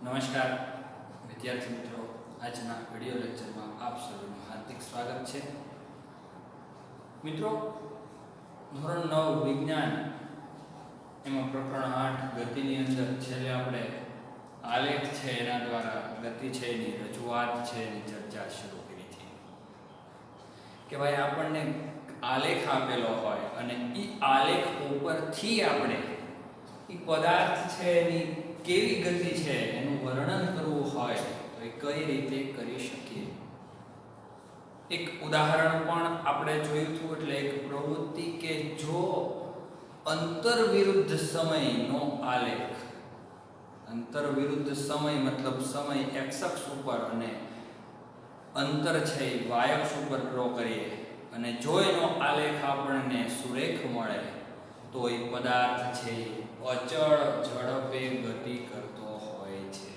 નમસ્કાર વિદ્યાર્થી મિત્રો, આજના વિડિયો લેક્ચરમાં આપ સૌનું હાર્દિક સ્વાગત છે. મિત્રો, ધોરણ 9 વિજ્ઞાન એમાં પ્રકરણ 8 ગતિની અંદર છેલ્લે આપણે આલેખ છે એના દ્વારા ગતિ છે એની રજૂઆત છે એની ચર્ચા શરૂ કરી હતી કે ભાઈ આપણને આલેખ આપેલો હોય અને એ આલેખ ઉપરથી આપણે એ પદાર્થ છે એની કેવી ગતિ છે એનું વર્ણન કરવું હોય તો એ કઈ રીતે કરી શકીએ. એક ઉદાહરણ પણ આપણે જોયું હતું, એટલે એક પ્રવૃત્તિ કે જો અંતર વિરુદ્ધ સમયનો આલેખ, અંતર વિરુદ્ધ સમય મતલબ સમય x અક્ષ ઉપર અને અંતર છે એ y અક્ષ ઉપર ડ્રો કરીએ અને જો એનો આલેખ આપણને સુરેખ મળે તો એ પદાર્થ છે અચળ ઝડપે ગતિ કરતો હોય છે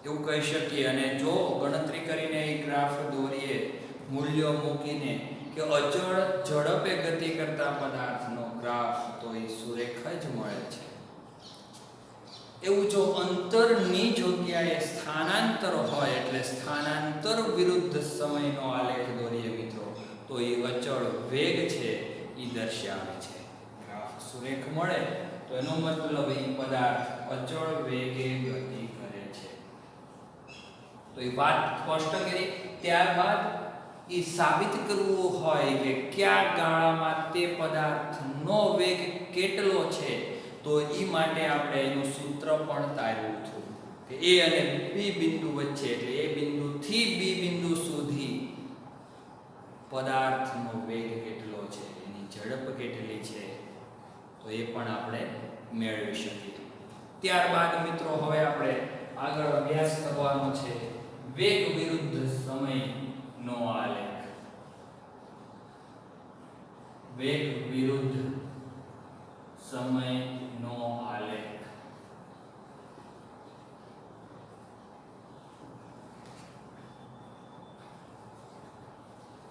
એવું કહી શકીએ. અને જો ગણતરી કરીને એ ગ્રાફ દોરીએ મૂલ્યો મૂકીને કે અચળ ઝડપે ગતિ કરતા પદાર્થનો ગ્રાફ, તો એ સુરેખ જ મળે છે. એવું જો અંતરની જગ્યાએ સ્થાનાંતર હોય એટલે સ્થાનાંતર વિરુદ્ધ સમયનો આલેખ દોરીએ મિત્રો, તો એ અચળ વેગ છે એ દર્શાવે છે. સુરેખ મળે તો એનો મતલબ એ પદાર્થ અચળ વેગે ગતિ કરે છે. તો એ વાત સ્પષ્ટ કરી. ત્યારબાદ એ સાબિત કરવું હોય કે કયા ગાળામાં તે પદાર્થનો વેગ કેટલો છે, તો એ માટે આપણે એનું સૂત્ર પણ તાર્યું હતું કે એ અને બી બિંદુ વચ્ચે, એટલે એ બિંદુથી બી બિંદુ સુધી પદાર્થનો વેગ કેટલો છે, એની ઝડપ કેટલી છે, તો એ પણ આપણે મેળવી શકીએ. ત્યારબાદ મિત્રો હવે આપણે આગળ અભ્યાસ કરવાનો છે વેગ વિરુદ્ધ સમયનો આલેખ. વેગ વિરુદ્ધ સમયનો આલેખ.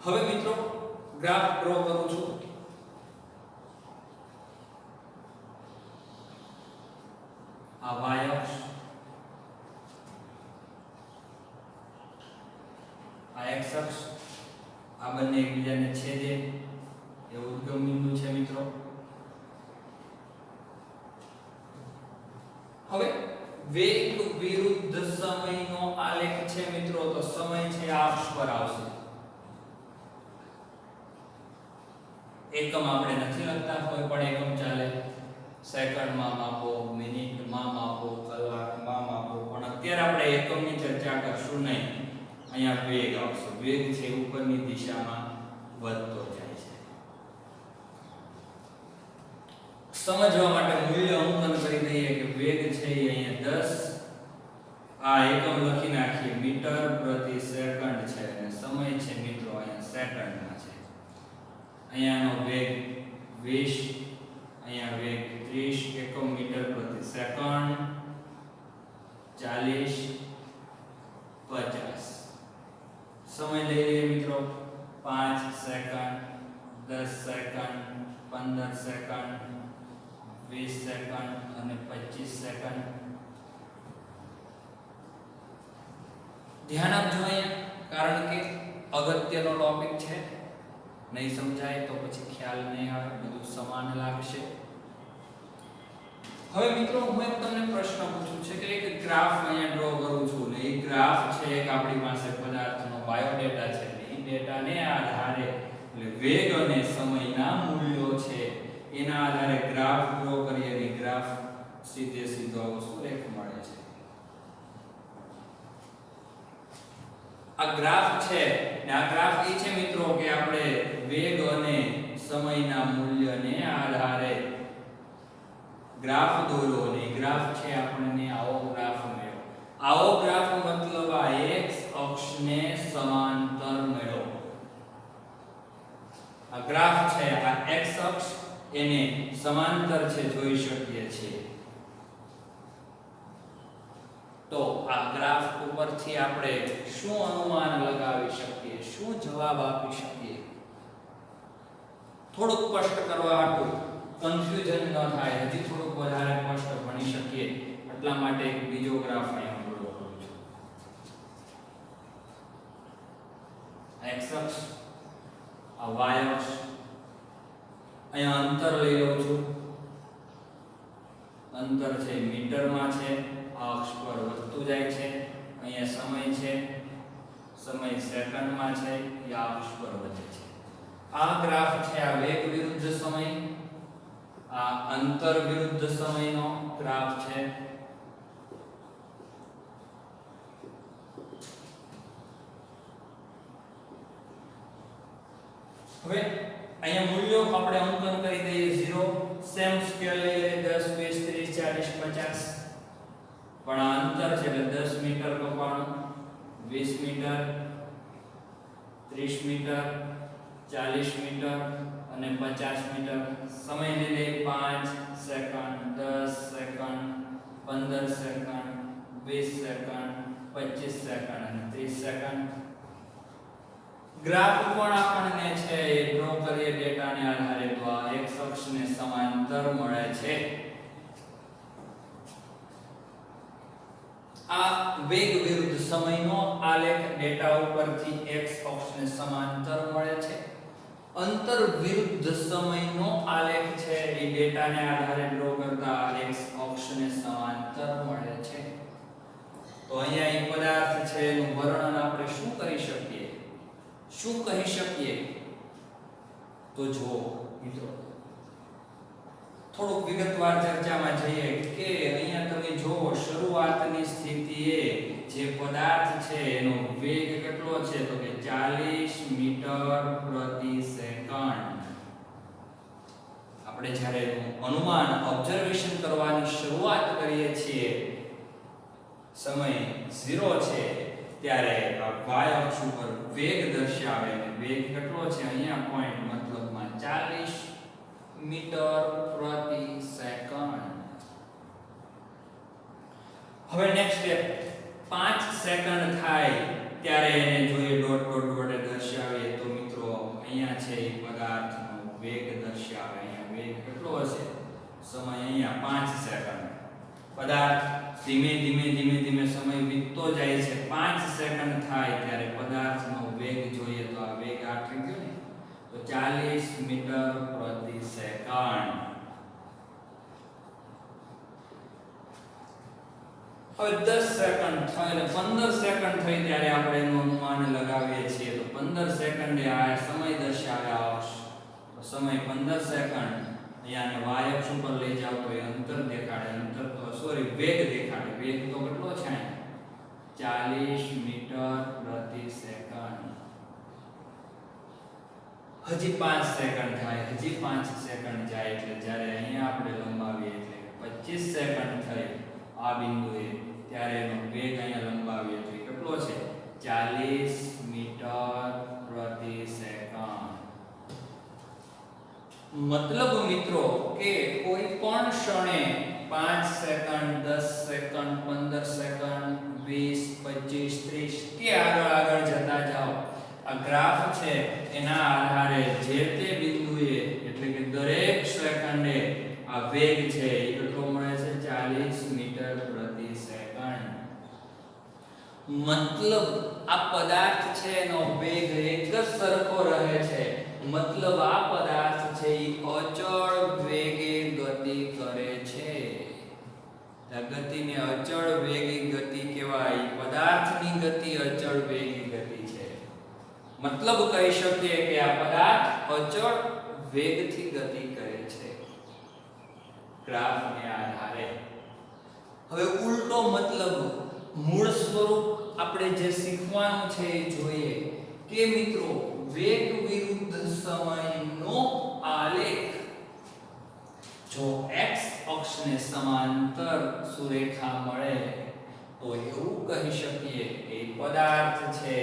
હવે મિત્રો ગ્રાફ ડ્રો કરું છું. આ y અક્ષ, આ x અક્ષ, આ બંને એકબીજાને છેદે એ ઉદ્ગમ બિંદુ છે મિત્રો. હવે વેગ વિરુદ્ધ સમયનો આલેખ છે મિત્રો, તો સમય છે આ અક્ષ પર આવશે. એકમ આપણે નથી લખતા, કોઈ પણ એકમ ચાલે. સેકન્ડમાં માપો, મિનિટમાં માપો, કલાકમાં માપો, પણ અત્યારે આપણે એકમની ચર્ચા કરશું નહીં. અહીંયા વેગ આવશે. વેગ છે ઉપરની દિશામાં વધતો જાય છે. સમજવા માટે મૂલ્ય અંકન કરી દઈએ કે વેગ છે એ અહીંયા 10, આ એકમ લખી નાખીએ મીટર પ્રતિ સેકન્ડ છે અને સમય છે મિત્રો અહીંયા સેકન્ડમાં છે. અહીંયાનો વેગ 20, અહીંયા વેગ 30 એકમ મીટર પ્રતિ સેકન્ડ, 40, 50. સમય લઈ લઈએ મિત્રો 5 સેકન્ડ, 10 સેકન્ડ, 15 સેકન્ડ, 20 સેકન્ડ અને 25 સેકન્ડ. ધ્યાન આપજો અહીંયા, કારણ કે અગત્યનો ટોપિક છે. નહીં સમજાય તો પછી ખ્યાલ નહીં આવે, બધું સમાન લાગશે. હવે મિત્રો હું એક તમને પ્રશ્ન પૂછું છે કે એક ગ્રાફ અહીંયા ડ્રો કરું છું ને એ ગ્રાફ છે એક આપણી પાસે પદાર્થનો બાયોડેટા છે. એ ડેટાને આધારે એટલે વેગ અને સમયના મૂલ્યો છે એના આધારે ગ્રાફ ડ્રો કરીએ અને ગ્રાફ સીધો સુરેખ મળે છે. આ ગ્રાફ છે ને આ ગ્રાફ એ છે મિત્રો કે આપણે વેગ અને સમયના મૂલ્યને આધારે ગ્રાફ દોરો અને ગ્રાફ છે આપણને આવો ગ્રાફ મળ્યો. આવો ગ્રાફ મતલબ આ x અક્ષને સમાંતર મળ્યો. આ ગ્રાફ છે આ x અક્ષ એને સમાંતર છે, જોઈ શકીએ છીએ. તો આ ગ્રાફ ઉપરથી આપણે શું અનુમાન લગાવી શકીએ, શું જવાબ આપી શકીએ? થોડુંક સ્પષ્ટ કરવા હાટુ કન્ફ્યુઝન ન થાય, હજી થોડુંક વધારે સ્પષ્ટ ભણી શકીએ એટલા માટે એક બીજો ગ્રાફ અહીંયા ડ્રો કરું છું. x અક્ષ, આ y અક્ષ, અહીંયા અંતર લઈ લઉં છું. અંતર છે મીટરમાં છે, આ અક્ષ પર વધતું જાય છે. અહીંયા સમય છે, સમય સેકન્ડમાં છે, એ આ અક્ષ પર વધે છે. આ ગ્રાફ છે આ વેગ વિરુદ્ધ સમય, આ અંતર વિરુદ્ધ સમયનો ગ્રાફ છે. હવે અહીંયા મૂલ્યો આપણે અંકન કરી દઈએ 0. સેમ સ્કેલ લઈ લઈએ 10 20 30 40 50. પણ આ અંતર છે એટલે 10 મીટર કપાણું, 20 મીટર, 30 મીટર, 40 મીટર અને 50 મીટર. સમય લઈ લઈએ 5 second, 10 second, 15 second, 20 second, 25 second અને 30 સેકન્ડ. ગ્રાફ પણ આપણને છે એ ડ્રો કરીએ ડેટાને આધારે તો આ x અક્ષને સમાંતર મળે છે. આ વેગ વિરુદ્ધ સમયનો આલેખ ડેટા ઉપરથી x અક્ષને સમાંતર મળે છે. અંતર વિરુદ્ધ સમયનો આલેખ છે એ ડેટાને આધારે ડ્રો કરતા x અક્ષને સમાંતર મળે છે. તો અહીંયા એક પદાર્થ છે એનું વર્ણન આપણે શું કરી શકીએ, શું કહી શકીએ? તો જો મિત્રો થોડુંક વિગતવાર ચર્ચામાં જઈએ કે અહીંયા તમે જુઓ શરૂઆતની સ્થિતિએ જે પદાર્થ છે એનો વેગ કેટલો છે તો કે 40 મીટર પ્રતિ સેકન્ડ. આપણે જ્યારે અનુમાન ઓબ્ઝર્વેશન કરવાની શરૂઆત કરીએ છીએ સમય 0 છે ત્યારે આ y અક્ષ ઉપર વેગ દર્શાવે અને વેગ કેટલો છે અહીંયા પોઈન્ટ મતલબમાં 40 મીટર પ્રતિ સેકન્ડ. હવે નેક્સ્ટ સ્ટેપ 5 સેકન્ડ થાય ત્યારે એને જોઈએ ડોટ ડોટ વડે દર્શાવીએ તો મિત્રો અહીંયા છે એ પદાર્થનો વેગ દર્શાવે. અહીંયા વેગ કેટલો હશે સમય અહીંયા 5 સેકન્ડ. પદાર્થ ધીમે ધીમે ધીમે ધીમે સમય વીતતો જાય છે. 5 સેકન્ડ થાય ત્યારે પદાર્થનો વેગ જોઈએ તો આ વેગ આ થઈ ગયો ને તો 40 મીટર પ્રતિ સેકન્ડ. હવે 10 સેકન્ડ થાય અને 15 સેકન્ડ થઈ ત્યારે આપણે એનું અનુમાન લગાવીએ છીએ તો 15 સેકન્ડે આ સમય દર્શાવે આવશે. તો સમય 15 સેકન્ડ અહીંયા y અક્ષ ઉપર લઈ જાવ તો એ અંતર દેખાડે. અંતર તો સોરી વેગ દેખાડે. વેગ તો કેટલો છે 40 મીટર પ્રતિ સેકન્ડ. હજી 5 સેકન્ડ થાય, હજી 5 સેકન્ડ જાય એટલે જ્યારે અહીંયા આપણે લંબાવીએ એટલે 25 સેકન્ડ થઈ આ બિંદુએ ત્યારે એનો વેગ અહીંયા લંબાવીએ તો કેટલો છે 40 મીટર પ્રતિ સેકન્ડ. મતલબ મિત્રો કે કોઈ પણ ક્ષણે 5 સેકન્ડ 10 સેકન્ડ 15 સેકન્ડ 20 25 30 કે આગળ જતા જાઓ આ ગ્રાફ છે એના આધારે જે તે બિંદુએ એટલે કે દરેક સેકન્ડે આ વેગ છે એ કેટલો મળે છે 40 મીટર પ્રતિ સેકન્ડ. મતલબ આ પદાર્થ છે એનો વેગ એક જ સરખો રહે છે. મતલબ આ પદાર્થ છે એ અચળ વેગે ગતિ કરે છે. આ ગતિને અચળ વેગી ગતિ કહેવાય. પદાર્થની ગતિ અચળ વેગી ગતિ છે. મતલબ કહી શકીએ કે આ પદાર્થ અચળ વેગથી ગતિ કરે છે ગ્રાફને આધારે. હવે ઉલટો મતલબ મૂળ સ્વરૂપ આપણે જે શીખવાનું છે એ જોઈએ કે મિત્રો વેગ વિરુદ્ધ સમયનો આલેખ જો x અક્ષને સમાંતર સુરેખા મળે તો એવું કહી શકીએ કે પદાર્થ છે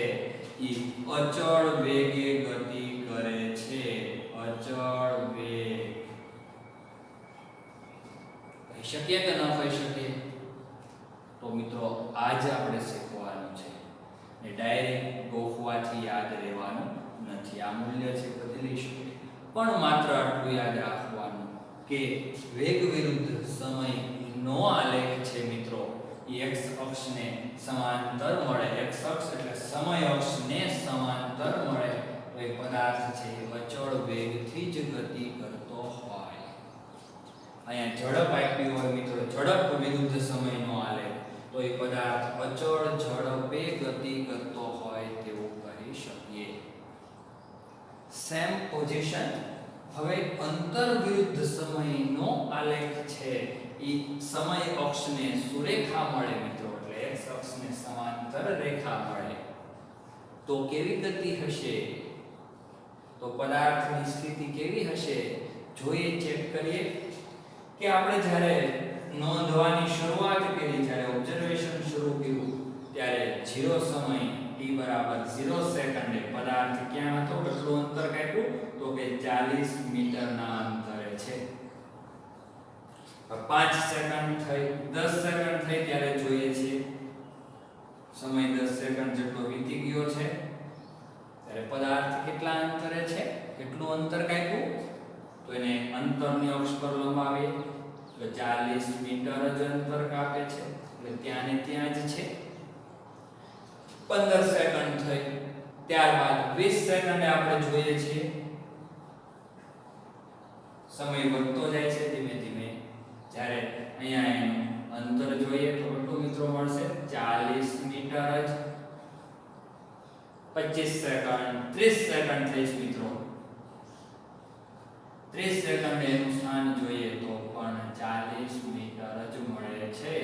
એ અચળ વેગે ગતિ કરે છે. અચળ વેગ કહી શકીએ કે ન કહી શકીએ? તો મિત્રો આજ આપણે શીખવાનું છે ને ડાયરેક્ટ ગોખવાથી યાદ રહેવાનું નથી. આ મૂલ્ય છે બદલી શકે પણ માત્ર આટલું યાદ રાખવાનું કે વેગ વિરુદ્ધ સમયનો આલેખ છે મિત્રો x અક્ષને સમાંતર મળે. x અક્ષ એટલે સમય અક્ષને સમાંતર મળે તો એ પદાર્થ છે એ અચળ વેગથી જ ગતિ કરતો હોય. અહીંયા ઝડપ આપી હોય મિત્રો, ઝડપ વિરુદ્ધ સમયનો આલેખ, તો એ પદાર્થ અચળ ઝડપે ગતિ કરતો હોય તેવું કહી શકીએ. Same position. હવે અંતર વિરુદ્ધ સમયનો આલેખ છે એ સમય અક્ષને સુરેખા મળે મિત્રો, એટલે x અક્ષને સમાંતર રેખા મળે તો કેવી ગતિ હશે, તો પદાર્થની સ્થિતિ કેવી હશે જોઈએ, ચેક કરીએ કે આપણે જ્યારે નોંધવાની શરૂઆત કરી, જ્યારે ઓબ્ઝર્વેશન શરૂ કર્યું ત્યારે 0 સમય t બરાબર 0 સેકન્ડે પદાર્થ ક્યાં હતો, કેટલું અંતર કાપ્યું, તો કે 40 મીટરના અંતરે છે. 5 સેકન્ડ થઈ, 10 સેકન્ડ થઈ ત્યારે જોઈએ છે સમય 10 સેકન્ડ જેટલો વીતી ગયો છે ત્યારે પદાર્થ કેટલા અંતરે છે, કેટલું અંતર કાપ્યું, તો એને અંતરની અક્ષ પર લંબાવીએ તો 40 મીટર જ અંતર કાપે છે, એટલે ત્યાં ને ત્યાં જ છે. 15 સેકન્ડ થઈ, ત્યારબાદ 20 સેકન્ડે આપણે જોઈએ છીએ સમય વધતો જાય છે ધીમે ધીમે. જ્યારે અહીંયા એનું અંતર જોઈએ તો કેટલું મિત્રો મળશે, 40 મીટર જ. 25 સેકન્ડ, 30 સેકન્ડ થઈ છે મિત્રો, 30 સેકન્ડે એનું સ્થાન જોઈએ તો પણ 40 મીટર જ મળે છે.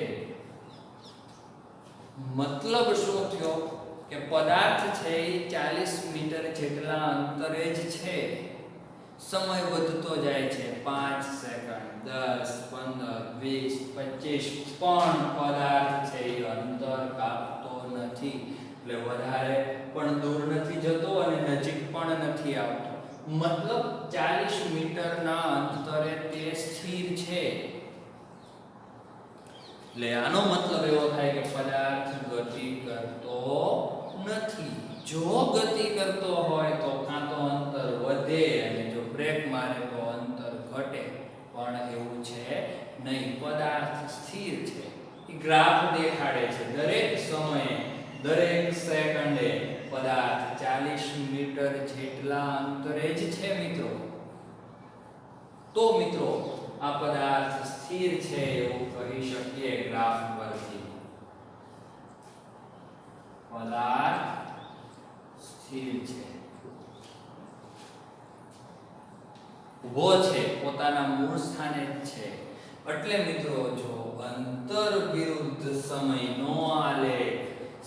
મતલબ શું થયો કે પદાર્થ છે એ 40 મીટર જેટલા અંતરે જ છે. સમય વધતો જાય છે, 5 સેકન્ડ, 10, 15, 20, 25, પણ પદાર્થ છે એ અંતર કાપતો નથી, એટલે વધારે પણ દૂર નથી જતો અને નજીક પણ નથી આવતો. મતલબ 40 મીટરના અંતરે તે સ્થિર છે. એટલે આનો મતલબ એવો થાય કે પદાર્થ ગતિ કરતો નથી. જો ગતિ કરતો હોય તો કાં તો અંતર વધે અને જો બ્રેક મારે તો અંતર ઘટે, પણ એવું છે નહીં. પદાર્થ સ્થિર છે. એ ગ્રાફ દેખાડે છે દરેક સમયે, દરેક સેકન્ડે પદાર્થ 40 મીટર જેટલા અંતરે જ છે મિત્રો. તો મિત્રો આ પદાર્થ સ્થિર છે એવું કહી શકીએ ગ્રાફ પરથી. પદાર્થ સ્થિર છે, ઊભો છે, પોતાના મૂળ સ્થાને જ છે. એટલે મિત્રો જો અંતર વિરુદ્ધ સમયનો આલેખ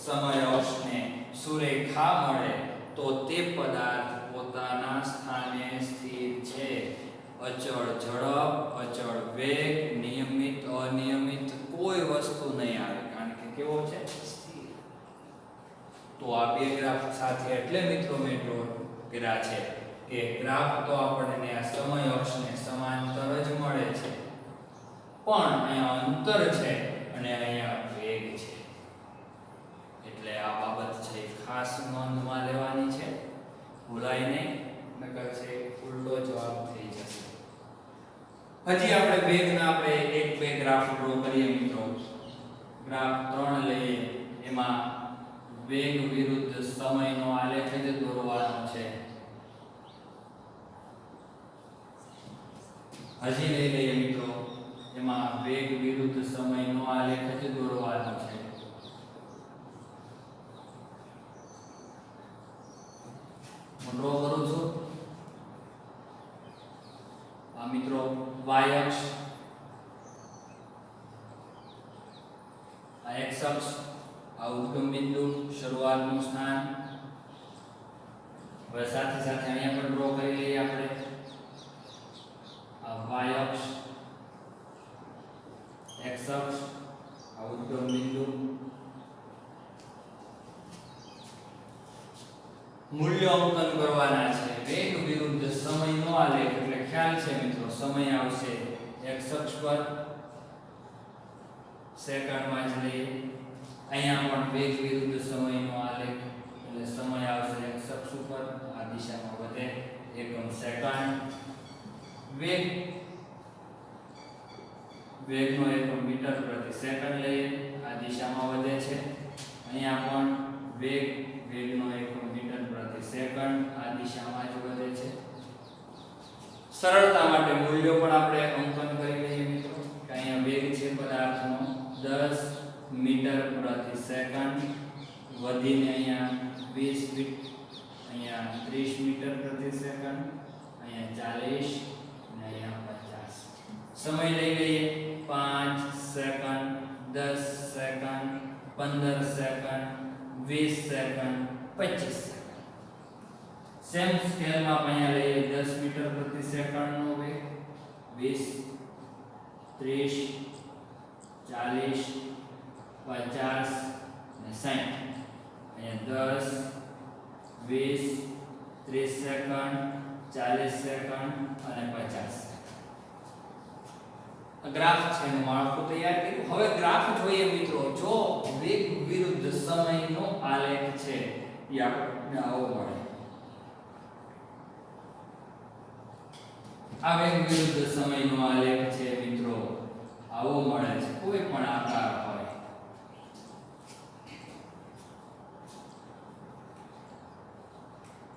સમય અક્ષને સુરેખા મળે તો તે પદાર્થ પોતાના સ્થાને સ્થિર છે. અચળ ઝડપ, અચળ વેગ, નિયમિત અનિયમિત કોઈ વસ્તુ નહીં આવે, કારણ કે કેવો છે, સ્થિર. તો આ બે ગ્રાફ સાથે એટલે મિત્રો મેં ડ્રો કર્યા છે કે ગ્રાફ તો આપણને આ સમય અક્ષને સમાંતર જ મળે છે, પણ અહીંયા અંતર છે અને અહીંયા વેગ છે. એટલે આ બાબત છે ખાસ નોંધમાં લેવાની છે, ભૂલાય નહીં, નકર છે ઉલટો જવાબ થઈ જશે. હજી આપણે વેગના આપણે એક બે ગ્રાફ ડ્રો કરીએ મિત્રો. ગ્રાફ 3 લઈએ, એમાં વેગ વિરુદ્ધ સમયનો આલેખ જ દોરવાનો છે. હજી લઈ લઈએ મિત્રો, એમાં વેગ વિરુદ્ધ સમયનો આલેખ જ દોરવાનો છે. હું ડ્રો કરું છું. આ મિત્રો y અક્ષ, આ x અક્ષ, આ ઉદ્ગમ બિંદુ, શરૂઆતનું સ્થાન. હવે સાથે સાથે અહીંયા પણ ડ્રો કરી લઈએ આપણે. આ y અક્ષ, x અક્ષ, આ ઉદ્ગમ બિંદુ. મૂલ્યાંકન કરવાના છે વેગ વિરુદ્ધ સમયનો આલેખ. એટલે ખ્યાલ છે મિત્રો, સમય આવશે x અક્ષ પર, સેકન્ડમાં જ લઈએ. અહીંયા પણ વેગ વિરુદ્ધ સમયનો આલેખ, એટલે સમય આવશે x અક્ષ ઉપર, આ દિશામાં વધે એકમ સેકન્ડ. વેગનો એકમ મીટર પ્રતિ સેકન્ડ લઈએ, આ દિશા અહીંયા પણ વેગનો એકમ મીટર પ્રતિ સેકન્ડ આ દિશામાં જ વધે છે. સરળતા માટે મૂલ્યો પણ આપણે અંકન કરી લઈએ મિત્રો કે અહીંયા વેગ છે પદાર્થનો 10 મીટર પ્રતિ સેકન્ડ વધીને અહીંયા 20 ફીટ, અહીંયા 30 મીટર પ્રતિ સેકન્ડ, અહીંયા 40 અને અહીંયા 50. સમય લઈ લઈએ 5 second, 10 second, 15 second, 20 second, 25 second. Same સ્કેલમાં અહીંયા લઈએ 10 મીટર પ્રતિ સેકન્ડનો વેગ, 20, 30, 40, 50 અને 60. અહીંયા 10, 20, 30 સેકન્ડ, 40 સેકન્ડ અને 50 સેકન્ડ. ગ્રાફ છે એનું માળખું તૈયાર કર્યું. હવે ગ્રાફ જોઈએ મિત્રો. જો વેગ વિરુદ્ધ સમયનો આલેખ છે એ આપણને આવો મળે. આ વેગ વિરુદ્ધ સમયનો આલેખ છે મિત્રો, આવો મળે છે. કોઈ પણ આકાર હોય.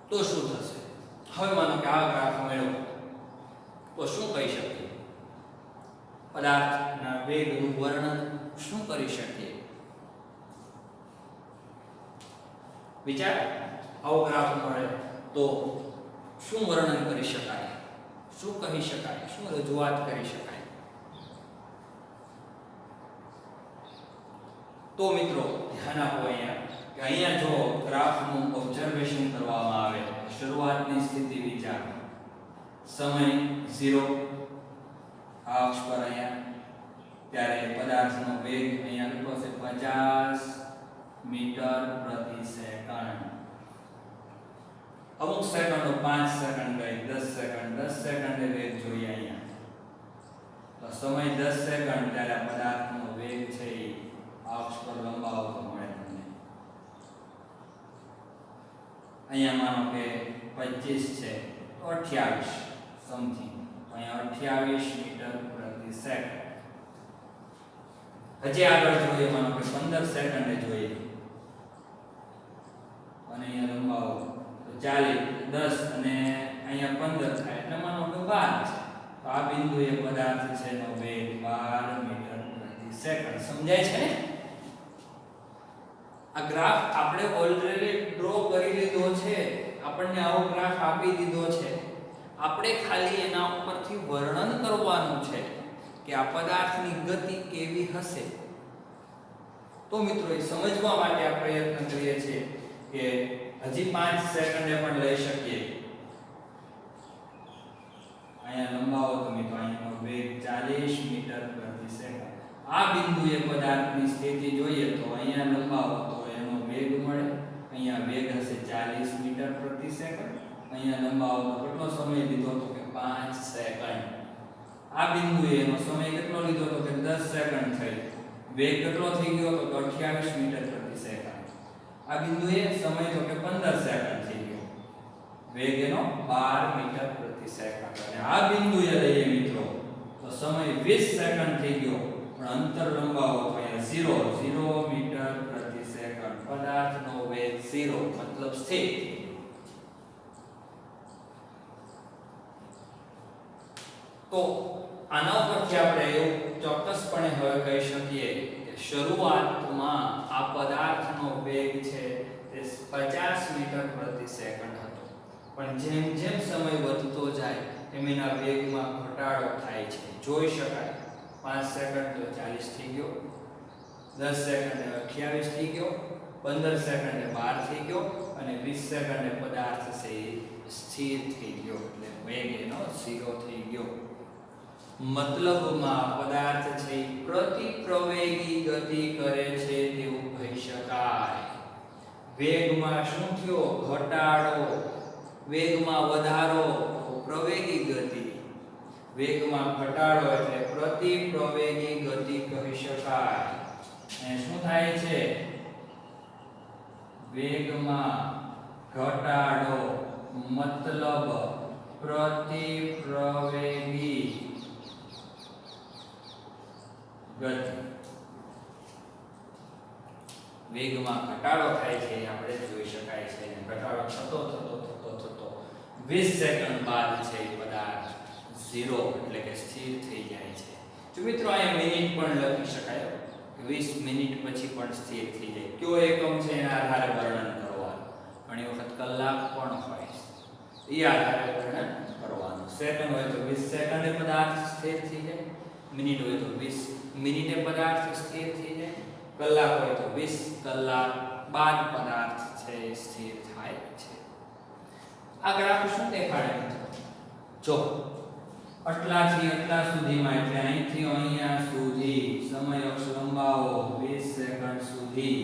તો શું થશે? હવે માનો કે આ ગ્રાફ મેળવો તો શું કહી શકીએ? પદાર્થના વેગનું વર્ણન શું કરી શકીએ? વિચાર. આવો ગ્રાફ મળે તો શું વર્ણન કરી શકાય? શું કહી શકાય? શું રજૂઆત કરી શકાય? તો મિત્રો ધ્યાન આપો અહીંયા કે અહીંયા જો ગ્રાફનું ઓબ્ઝર્વેશન કરવામાં આવે શરૂઆતની સ્થિતિ વિચારો. સમય 0 આ અક્ષ પર અહીંયા, ત્યારે પદાર્થનો વેગ અહીંયા કેટલો છે? 50 મીટર પ્રતિ સેકન્ડ. અમુક સેકન્ડો 5 સેકન્ડ ગઈ, 10 સેકન્ડ, 10 સેકન્ડે વેગ જોઈએ અહીંયા. તો સમય 10 સેકન્ડ ત્યારે પદાર્થનો વેગ છે એ અક્ષ પર લંબાવતો મળે તમને. અહીંયા માનો કે 25 છે તો 28 સમથિંગ, અહીંયા 28 મીટર પ્રતિ સેકન્ડ. હજી આગળ જોઈએ માનો કે 15 સેકન્ડે જોઈએ અને અહીંયા લંબાવો તો 40, 10 અને અહીંયા 15 થાય એટલે માનો કે 12 છે. તો આ બિંદુએ પદાર્થ છે એનો વેગ 12 મીટર પ્રતિ સેકન્ડ. સમજાય છે ને? આ ગ્રાફ આપણે ઓલરેડી ડ્રો કરી લીધો છે. આપણને આવો ગ્રાફ આપી દીધો છે. આપણે ખાલી એના ઉપરથી વર્ણન કરવાનું છે કે આ પદાર્થની ગતિ કેવી હશે. તો મિત્રો એ સમજવા માટે આપણે પ્રયત્ન કરીએ છીએ કે હજી 5 સેકન્ડે પણ લઈ શકીએ. અહીંયા લંબાવો તો મિત્રો અહીંયાનો વેગ 40 મીટર પ્રતિ સેકન્ડ. આ બિંદુએ પદાર્થની સ્થિતિ જોઈએ તો અહીંયા લંબાવો તો એનો વેગ મળે. અહીંયા વેગ હશે 40 મીટર પ્રતિ સેકન્ડ. અહીંયા લંબાવો તો કેટલો સમય લીધો તો કે 5 સેકન્ડ. આ બિંદુએ એનો સમય કેટલો લીધો તો કે 10 સેકન્ડ થઈ. વેગ કેટલો થઈ ગયો તો 28 મીટર પ્રતિ સેકન્ડ. આ બિંદુએ સમય તો કે 15 સેકન્ડ થઈ ગયો. વેગ એનો 12 મીટર પ્રતિ સેકન્ડ. અને આ બિંદુએ લઈએ મિત્રો તો સમય 20 સેકન્ડ થઈ ગયો પણ અંતર લંબાવો તો અહીંયા 0 મીટર પ્રતિ સેકન્ડ. પદાર્થનો વેગ 0 મતલબ સ્થિર. તો આના ઉપરથી આપણે એવું ચોક્કસપણે હવે કહી શકીએ કે શરૂઆતમાં આ પદાર્થનો વેગ છે તે 50 મીટર પ્રતિ સેકન્ડ હતો. પણ જેમ જેમ સમય વધતો જાય એમ એના વેગમાં ઘટાડો થાય છે. જોઈ શકાય 5 સેકન્ડ તો 40 થઈ ગયો, 10 સેકન્ડે 28 થઈ ગયો, 15 સેકન્ડે 12 થઈ ગયો અને 20 સેકન્ડે પદાર્થ છે સ્થિર થઈ ગયો. એટલે વેગ એનો 0 થઈ ગયો. મતલબમાં પદાર્થ છે પ્રતિપ્રવેગી ગતિ કરે છે તેવું કહી શકાય. વેગમાં શું થયો? ઘટાડો. વેગમાં વધારો તો પ્રવેગી ગતિ. વેગમાં ઘટાડો એટલે પ્રતિપ્રવેગી ગતિ કહી શકાય. અને શું થાય છે? વેગમાં ઘટાડો મતલબ પ્રતિપ્રવેગી ગતિ. વેગમાં ઘટાડો થાય છે એ આપણે જોઈ શકાય છે અને ઘટાડો થતો 20 સેકન્ડ બાદ છે એ પદાર્થ 0 એટલે કે સ્થિર થઈ જાય છે. જો મિત્રો અહીંયા મિનિટ પણ લખી શકાય 20 મિનિટ પછી પણ સ્થિર થઈ જાય. કયો એકમ છે એના આધારે વર્ણન કરવાનું. ઘણી વખત કલાક પણ હોય એ આધારે વર્ણન કરવાનું. સેકન્ડ હોય તો 20 સેકન્ડે પદાર્થ સ્થિર થઈ જાય, મિનિટ હોય તો 20 મિનિટે પદાર્થ સ્થિર થઈ જાય, કલાક હોય તો 20 કલાક બાદ પદાર્થ છે સ્થિર થાય છે. આ ગ્રાફ શું દેખાડે મિત્રો? જો આટલાથી આટલા સુધીમાં એટલે અહીંથી અહીંયા સુધી સમય અક્ષ લંબાવો 20 સેકન્ડ સુધી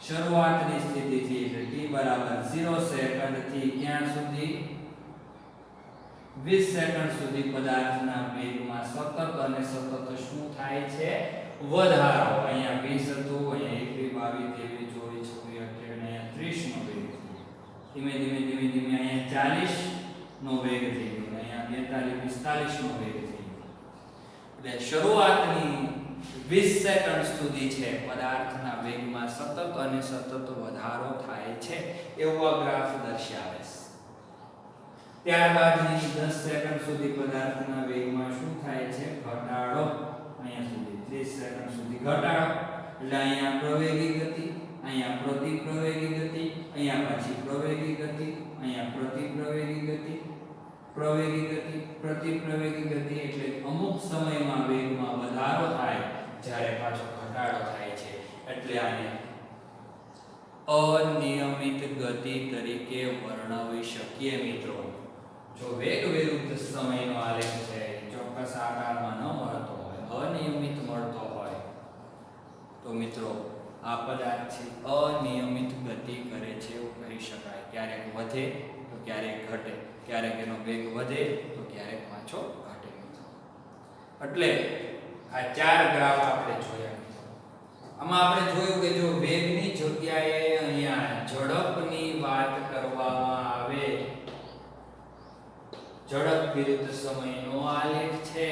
શરૂઆતની સ્થિતિથી એટલે t બરાબર 0 સેકન્ડ થી ક્યાં સુધી 20 સેકન્ડ સુધી પદાર્થના વેગમાં સતત અને સતત શું થાય છે? વધારો. અહીંયા 20 હતું, અહીંયા 21 22 23 24 28 અહીંયા 30 નો વેગ ધીમે ધીમે ધીમે ધીમે અહીંયા 40 નો વેગ થઈ ગયો, અહીંયા 42 45 નો વેગ થઈ ગયો. એટલે શરૂઆતની 20 સેકન્ડ સુધી છે પદાર્થના વેગમાં સતત અને સતત વધારો થાય છે એવો આ ગ્રાફ દર્શાવે છે. ત્યારબાદની 10 સેકન્ડ સુધી પદાર્થના વેગમાં શું થાય છે? ઘટાડો. અહીંયા સુધી 30 સેકન્ડ સુધી ઘટાડો. એટલે અહીંયા પ્રવેગી ગતિ, અહીંયા પ્રતિપ્રવેગી ગતિ, અહીંયા પાછી પ્રવેગી ગતિ, અહીંયા પ્રતિપ્રવેગી ગતિ, પ્રવેગી ગતિ, પ્રતિપ્રવેગી ગતિ. એટલે અમુક સમયમાં વેગમાં વધારો થાય જ્યારે પાછો ઘટાડો થાય છે. એટલે આને અનિયમિત ગતિ તરીકે વર્ણવી શકીએ મિત્રો. જો વેગ વિરુદ્ધ સમયનો આલેખ છે ચોક્કસ આકારમાં ન મળતો હોય, અનિયમિત મળતો હોય તો મિત્રો આ પદાર્થ છે અનિયમિત ગતિ કરે છે એવું કહી શકાય. ક્યારેક વધે તો ક્યારેક ઘટે, ક્યારેક એનો વેગ વધે તો ક્યારેક પાછો ઘટે. એટલે આ ચાર ગ્રાફ આપણે જોયા. આમાં આપણે જોયું કે જો વેગની જગ્યાએ અહીંયા ઝડપની વાત કરવામાં આવે, ઝડપ વિરુદ્ધ સમયનો આલેખ છે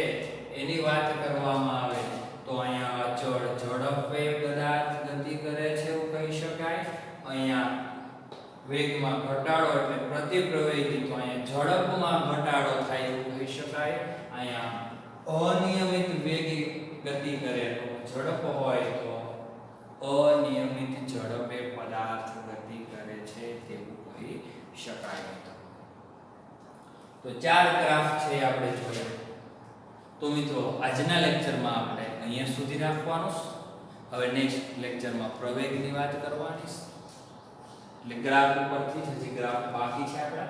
એની વાત કરવામાં આવે તો અહીંયા અચળ ઝડપે પદાર્થ ગતિ કરે છે એવું કહી શકાય. અહીંયા વેગમાં ઘટાડો એટલે પ્રતિપ્રવેગી તો અહીંયા ઝડપમાં ઘટાડો થાય એવું કહી શકાય. અહીંયા અનિયમિત વેગી ગતિ કરે તો ઝડપ હોય તો અનિયમિત ઝડપે પદાર્થ ગતિ કરે છે તેવું કહી શકાય. તો ચાર ગ્રાફ છે આપણે જોયા. તો મિત્રો આજના લેક્ચરમાં આપણે અહીંયા સુધી રાખવાનું છે. હવે નેક્સ્ટ લેક્ચરમાં પ્રવેગની વાત કરવાની છે. એટલે ગ્રાફ ઉપરથી હજી ગ્રાફ બાકી છે આપણા,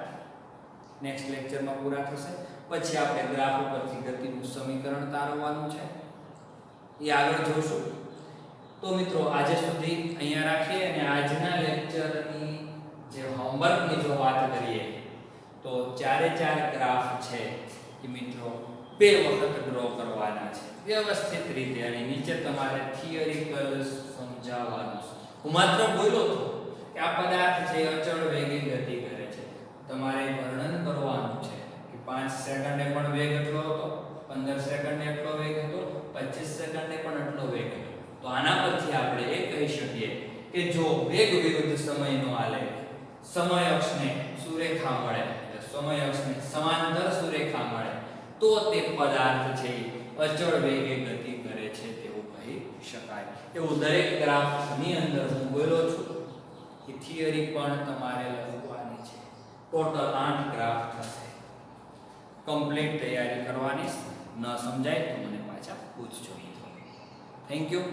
નેક્સ્ટ લેક્ચરમાં પૂરા થશે. પછી આપણે ગ્રાફ ઉપરથી ગતિનું સમીકરણ તારવવાનું છે, એ આગળ જોશું. તો મિત્રો આજે સુધી અહીંયા રાખીએ અને આજના લેક્ચરની જે હોમવર્કની જો વાત કરીએ તો ચારે ચાર ગ્રાફ છે એ મિત્રો 2 વખત ડ્રો કરવાના છે વ્યવસ્થિત રીતે, અને નીચે તમારે થિયરિકલ સમજાવવાનું છે. હું માત્ર બોલ્યો તો કે આ પદાર્થ છે અચળ વેગે ગતિ કરે છે, તમારે વર્ણન કરવાનું છે કે 5 સેકન્ડે પણ વેગ એટલો હતો, 15 સેકન્ડે એટલો વેગ હતો, 25 સેકન્ડે પણ એટલો વેગ હતો. તો આના પરથી આપણે એ કહી શકીએ કે જો વેગ વિરુદ્ધ સમયનો આલેખ સમય અક્ષને સુરેખા મળે, સમય અક્ષને સમાંતર સુરેખા મળે તો તે પદાર્થ છે અચળ વેગે ગતિ કરે છે તેવું કહી શકાય. એવું દરેક ગ્રાફની અંદર હું બોલ્યો છું કે થિયરી પણ તમારે લખવાની છે. ટોટલ 8 ગ્રાફ થશે. કમ્પ્લીટ તૈયારી કરવાની. ન સમજાય તો મને પાછા પૂછજો. Thank you.